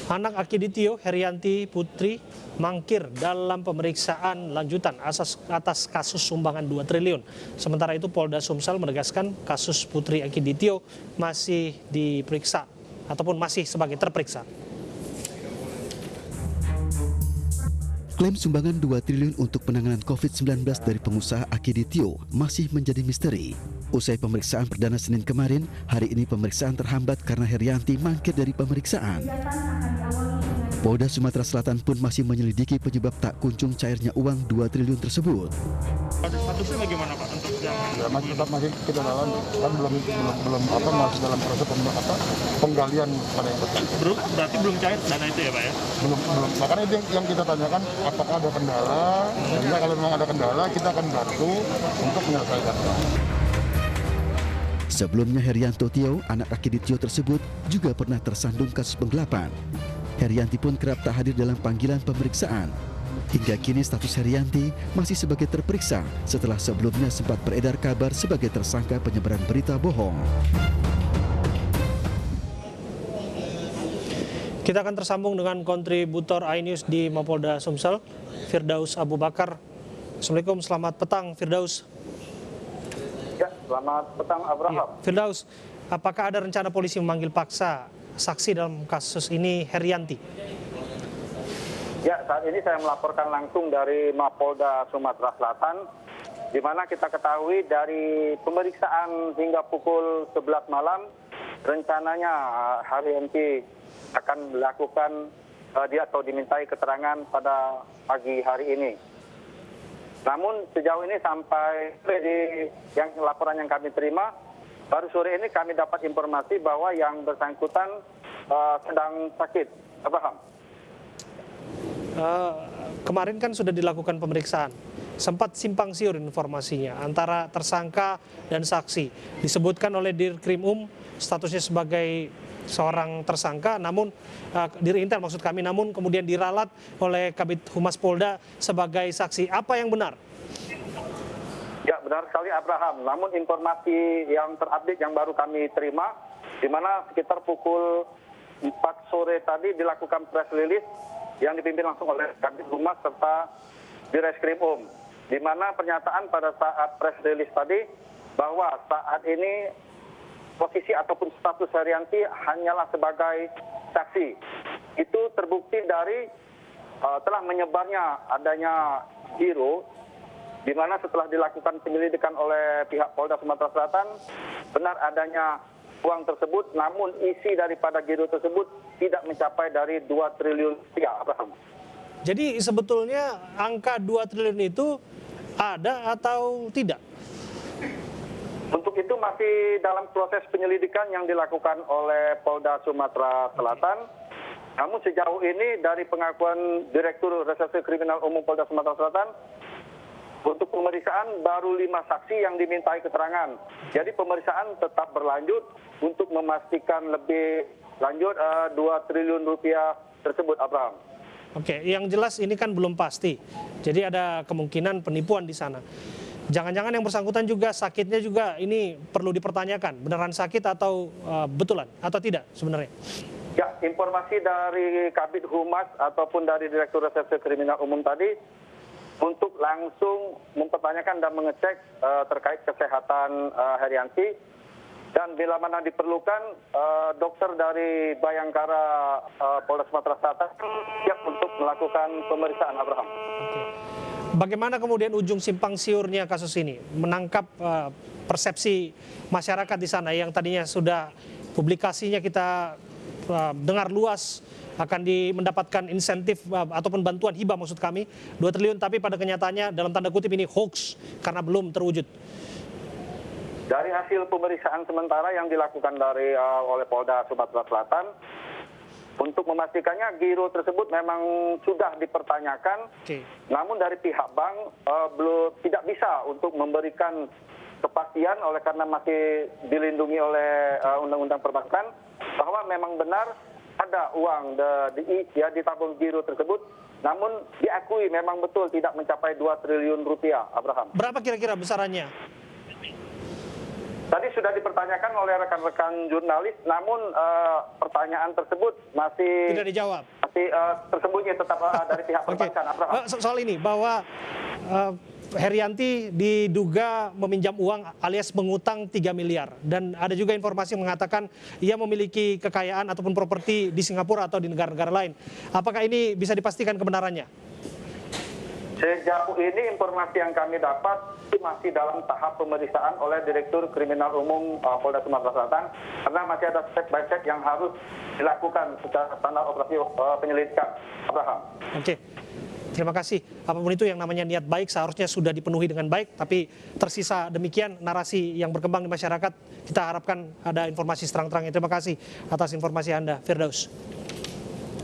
Anak Akiditio, Herianti Putri, mangkir dalam pemeriksaan lanjutan atas kasus sumbangan 2 triliun. Sementara itu Polda Sumsel menegaskan kasus Putri Akiditio masih diperiksa ataupun masih sebagai terperiksa. Klaim sumbangan 2 triliun untuk penanganan COVID-19 dari pengusaha Akiditio masih menjadi misteri. Usai pemeriksaan perdana Senin kemarin, hari ini pemeriksaan terhambat karena Herianti mangkir dari pemeriksaan. Polda Sumatera Selatan pun masih menyelidiki penyebab tak kunjung cairnya uang 2 triliun tersebut. Statusnya bagaimana Pak untuk yang masih kita dalam kan masih dalam proses penggalian pada yang bersangkutan. Berarti belum cair dana itu ya Pak ya? Belum. Makanya itu yang kita tanyakan apakah ada kendala. Dan kalau memang ada kendala kita akan bantu untuk menyelesaikan. Sebelumnya Herianto Tio, anak Akiditio tersebut juga pernah tersandung kasus penggelapan. Herianti pun kerap tak hadir dalam panggilan pemeriksaan. Hingga kini status Herianti masih sebagai terperiksa setelah sebelumnya sempat beredar kabar sebagai tersangka penyebaran berita bohong. Kita akan tersambung dengan kontributor iNews di Mapolda Sumsel, Firdaus Abu Bakar. Assalamualaikum, selamat petang Firdaus. Ya, selamat petang Abraham. Ya, Firdaus, apakah ada rencana polisi memanggil paksa saksi dalam kasus ini Herianti? Ya, saat ini saya melaporkan langsung dari Mapolda Sumatera Selatan, di mana kita ketahui dari pemeriksaan hingga pukul 11 malam, rencananya Herianti akan melakukan dia atau dimintai keterangan pada pagi hari ini. Namun sejauh ini sampai di laporan yang kami terima, baru sore ini kami dapat informasi bahwa yang bersangkutan sedang sakit. Abraham. Kemarin kan sudah dilakukan pemeriksaan. Sempat simpang siur informasinya antara tersangka dan saksi. Disebutkan oleh Dirkrimum statusnya sebagai seorang tersangka, namun Dirintel maksud kami, namun kemudian diralat oleh Kabid Humas Polda sebagai saksi. Apa yang benar? Ya, benar sekali Abraham. Namun informasi yang terupdate yang baru kami terima, di mana sekitar pukul 4 sore tadi dilakukan press release yang dipimpin langsung oleh Kabid Humas serta Direskrimum, di mana pernyataan pada saat press release tadi bahwa saat ini posisi ataupun status Herianti hanyalah sebagai saksi. Itu terbukti dari telah menyebarnya adanya giro, di mana setelah dilakukan penyelidikan oleh pihak Polda Sumatera Selatan, benar adanya uang tersebut, namun isi daripada giro tersebut tidak mencapai dari 2 triliun rupiah, Abraham. Jadi sebetulnya angka 2 triliun itu ada atau tidak? Untuk itu masih dalam proses penyelidikan yang dilakukan oleh Polda Sumatera Selatan. Namun sejauh ini dari pengakuan Direktur Reserse Kriminal Umum Polda Sumatera Selatan, untuk pemeriksaan baru 5 saksi yang dimintai keterangan. Jadi pemeriksaan tetap berlanjut untuk memastikan lebih lanjut 2 triliun rupiah tersebut, Abraham. Oke, yang jelas ini kan belum pasti. Jadi ada kemungkinan penipuan di sana. Jangan-jangan yang bersangkutan juga sakitnya juga ini perlu dipertanyakan. Beneran sakit atau betulan atau tidak sebenarnya? Ya, informasi dari Kabid Humas ataupun dari Direktur Reserse Kriminal Umum tadi untuk langsung mempertanyakan dan mengecek terkait kesehatan Herianti, dan bila mana diperlukan dokter dari Bayangkara Polda Sumatera Selatan siap untuk melakukan pemeriksaan, Abraham. Oke. Bagaimana kemudian ujung simpang siurnya kasus ini? Menangkap persepsi masyarakat di sana yang tadinya sudah publikasinya kita dengar luas akan mendapatkan insentif ataupun bantuan hibah maksud kami 2 triliun, tapi pada kenyataannya dalam tanda kutip ini hoax karena belum terwujud. Dari hasil pemeriksaan sementara yang dilakukan oleh Polda Sumatera Selatan, untuk memastikannya giro tersebut memang sudah dipertanyakan. Namun dari pihak bank belum tidak bisa untuk memberikan kepastian oleh karena masih dilindungi oleh Undang-Undang Perbankan bahwa memang benar ada uang di tabung giro tersebut, namun diakui memang betul tidak mencapai 2 triliun rupiah, Abraham. Berapa kira-kira besarannya? Tadi sudah dipertanyakan oleh rekan-rekan jurnalis, namun pertanyaan tersebut masih Tidak dijawab. tersembunyi tetap dari pihak Oke. perbankan. Abraham. Soal ini bahwa Herianti diduga meminjam uang alias mengutang 3 miliar. Dan ada juga informasi yang mengatakan ia memiliki kekayaan ataupun properti di Singapura atau di negara-negara lain. Apakah ini bisa dipastikan kebenarannya? Sejauh ini informasi yang kami dapat masih dalam tahap pemeriksaan oleh Direktur Kriminal Umum Polda Sumatera Selatan, karena masih ada step by step yang harus dilakukan secara standar operasi penyelidikan. Abraham. Oke. Terima kasih. Apapun itu yang namanya niat baik seharusnya sudah dipenuhi dengan baik, tapi tersisa demikian narasi yang berkembang di masyarakat. Kita harapkan ada informasi terang-terangnya. Terima kasih atas informasi Anda, Firdaus.